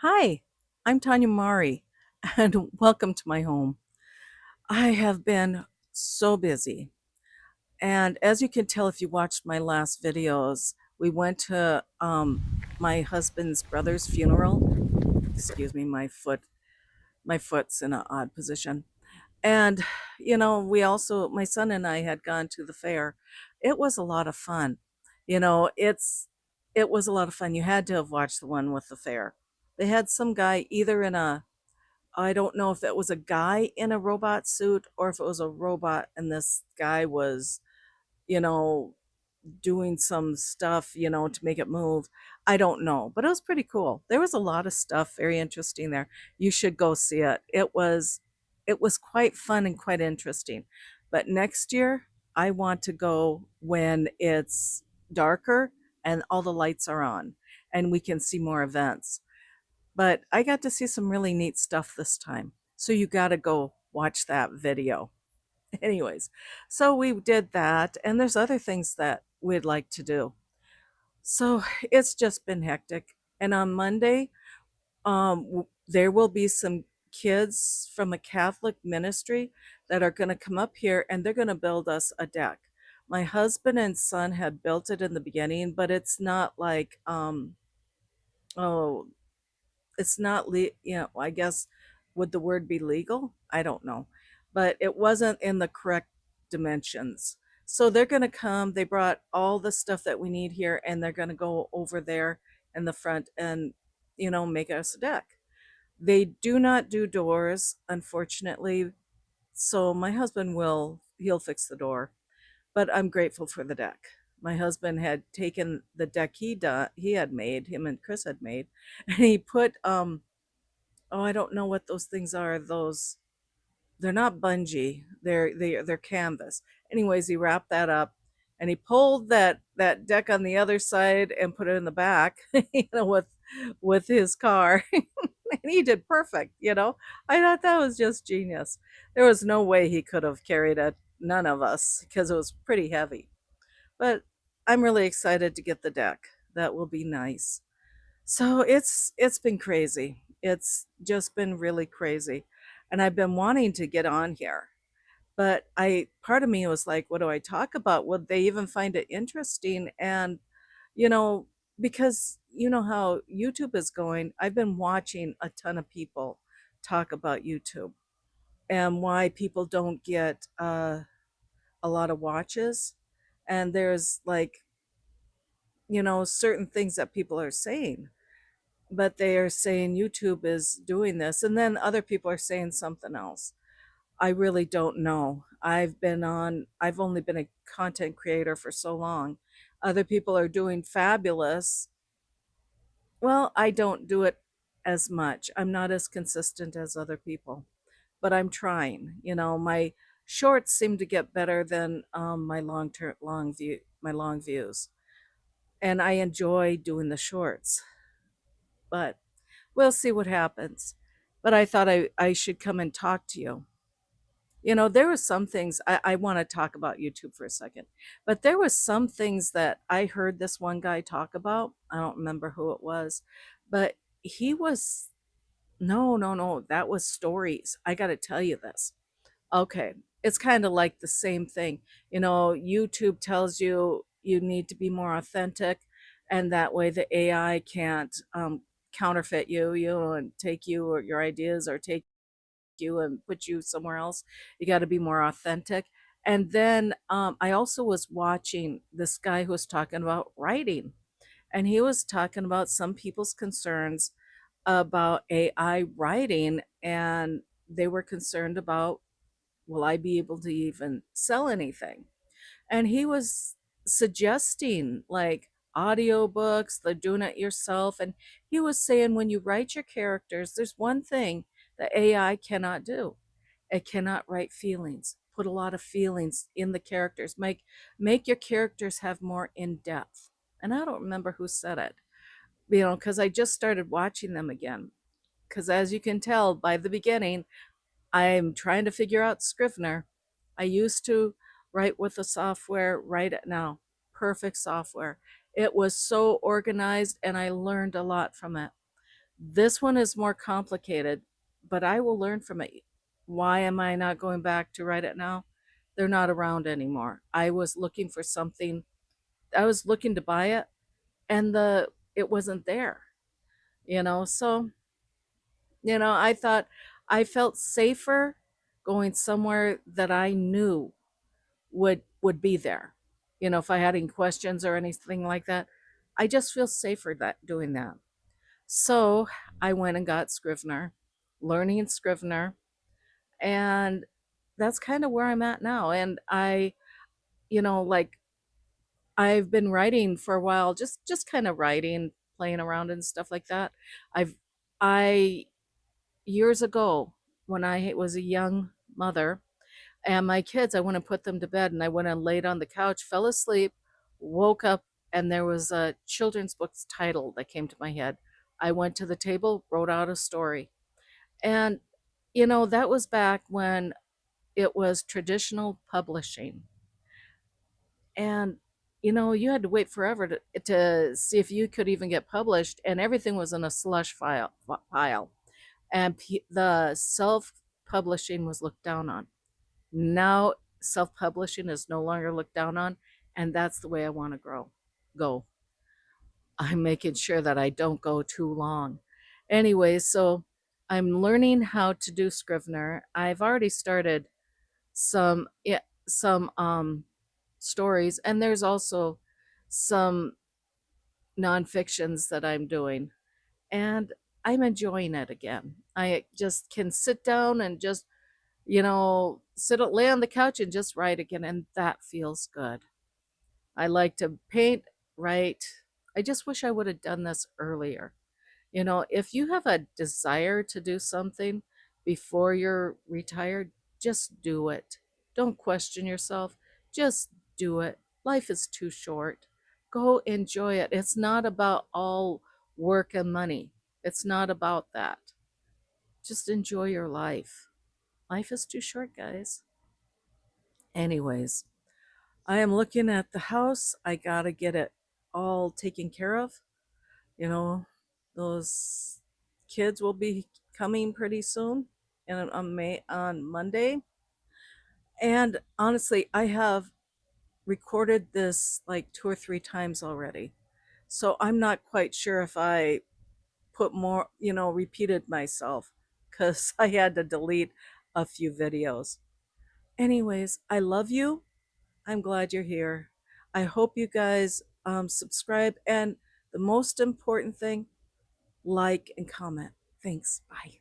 Hi, I'm Tanya Mari, and welcome to my home. I have been so busy, and as you can tell if you watched my last videos, we went to my husband's brother's funeral. Excuse me, my foot's in an odd position. And we also my son and I had gone to the fair. It was a lot of fun. It was a lot of fun. You had to have watched the one with the fair. They had some guy either in a I don't know if it was a guy in a robot suit or if it was a robot and this guy was, you know, doing some stuff, to make it move. I don't know, but it was pretty cool. There was a lot of stuff very interesting there. You should go see it. It was quite fun and quite interesting. But next year, I want to go when it's darker and all the lights are on and we can see more events. But I got to see some really neat stuff this time. So you got to go watch that video. Anyways, so we did that, and there's other things that we'd like to do. So it's just been hectic. And on Monday, there will be some kids from a Catholic ministry that are going to come up here and they're going to build us a deck. My husband and son had built it in the beginning, but it's not like, oh, it's not I guess would the word be legal? I don't know. But it wasn't in the correct dimensions. So they're going to come. They brought all the stuff that we need here and they're going to go over there in the front and make us a deck. They do not do doors, unfortunately. So my husband he'll fix the door, but I'm grateful for the deck. My husband had taken the deck he had made, him and Chris had made, and he put oh, I don't know what those things are. They're not bungee. They're canvas. Anyways, he wrapped that up and he pulled that deck on the other side and put it in the back, with his car. And he did perfect. I thought that was just genius. There was no way he could have carried it, none of us, because it was pretty heavy. But I'm really excited to get the deck. That will be nice. So it's been crazy. It's just been really crazy. And I've been wanting to get on here. But I part of me was like, what do I talk about? Would they even find it interesting? And you know, because you know how YouTube is going, I've been watching a ton of people talk about YouTube and why people don't get a lot of watches. And there's like, certain things that people are saying, but they are saying YouTube is doing this, and then other people are saying something else. I really don't know. I've only been a content creator for so long. Other people are doing fabulous. Well, I don't do it as much. I'm not as consistent as other people, but I'm trying. My shorts seem to get better than my long views, and I enjoy doing the shorts. But we'll see what happens. But I thought I should come and talk to you. There were some things I want to talk about YouTube for a second, but there was some things that I heard this one guy talk about. I don't remember who it was, but he was, no, no, no, that was stories. I got to tell you this. Okay. It's kind of like the same thing. YouTube tells you you need to be more authentic, and that way the AI can't counterfeit you, and take you or your ideas or take you and put you somewhere else. You got to be more authentic. And then I also was watching this guy who was talking about writing, and he was talking about some people's concerns about AI writing, and they were concerned about, will I be able to even sell anything? And he was suggesting like audiobooks, the doing it yourself. And he was saying when you write your characters, there's one thing that AI cannot do. It cannot write feelings, put a lot of feelings in the characters, make your characters have more in depth. And I don't remember who said it, because I just started watching them again. Because as you can tell by the beginning, I'm trying to figure out Scrivener. I used to write with the software, write it now. Perfect software. It was so organized and I learned a lot from it. This one is more complicated, but I will learn from it. Why am I not going back to write it now? They're not around anymore. I was looking for something. I was looking to buy it, and the it wasn't there. So I thought I felt safer going somewhere that I knew would be there. If I had any questions or anything like that, I just feel safer that doing that. So I went and got Scrivener, learning Scrivener, and that's kind of where I'm at now. And like I've been writing for a while, just kind of writing, playing around and stuff like that. I years ago, when I was a young mother, and my kids, I went and put them to bed, and I went and laid on the couch, fell asleep, woke up, and there was a children's book's title that came to my head. I went to the table, wrote out a story. And, that was back when it was traditional publishing. And, you had to wait forever to see if you could even get published, and everything was in a slush pile. And the self publishing was looked down on. Now self-publishing is no longer looked down on, and that's the way I want to go. I'm making sure that I don't go too long. Anyway, so I'm learning how to do Scrivener. I've already started some stories, and there's also some nonfictions that I'm doing, and I'm enjoying it again. I just can sit down and just lay on the couch and just write again, and that feels good. I like to paint, write. I just wish I would have done this earlier. If you have a desire to do something before you're retired, just do it. Don't question yourself. Just do it. Life is too short. Go enjoy it. It's not about all work and money. It's not about that. Just enjoy your life. Life is too short, guys. Anyways, I am looking at the house. I gotta get it all taken care of. You know, those kids will be coming pretty soon, and on Monday. And honestly, I have recorded this like 2 or 3 times already, so I'm not quite sure if I put more, repeated myself, because I had to delete a few videos. Anyways, I love you. I'm glad you're here. I hope you guys subscribe, and the most important thing, like and comment. Thanks. Bye.